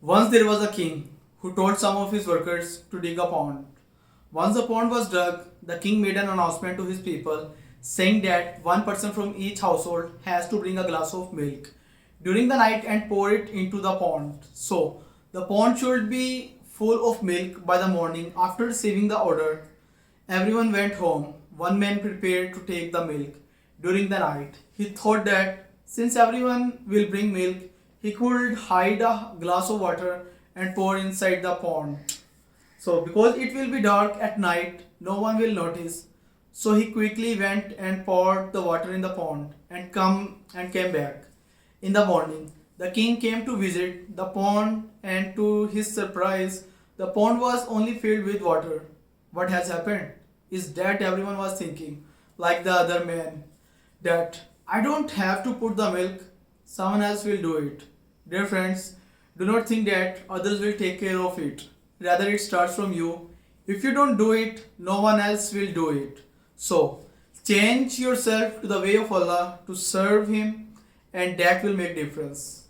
Once there was a king who told some of his workers to dig a pond. Once the pond was dug, the king made an announcement to his people saying that one person from each household has to bring a glass of milk during the night and pour it into the pond. So, the pond should be full of milk by the morning. After receiving the order, everyone went home. One man prepared to take the milk during the night. He thought that since everyone will bring milk, he could hide a glass of water and pour inside the pond. So, because it will be dark at night, no one will notice. So he quickly went and poured the water in the pond and came back. In the morning, the king came to visit the pond, and to his surprise, the pond was only filled with water. What has happened is that everyone was thinking, like the other man, that I don't have to put the milk, someone else will do it. Dear friends, do not think that others will take care of it. Rather, it starts from you. If you don't do it, no one else will do it. So, change yourself to the way of Allah to serve Him, and that will make difference.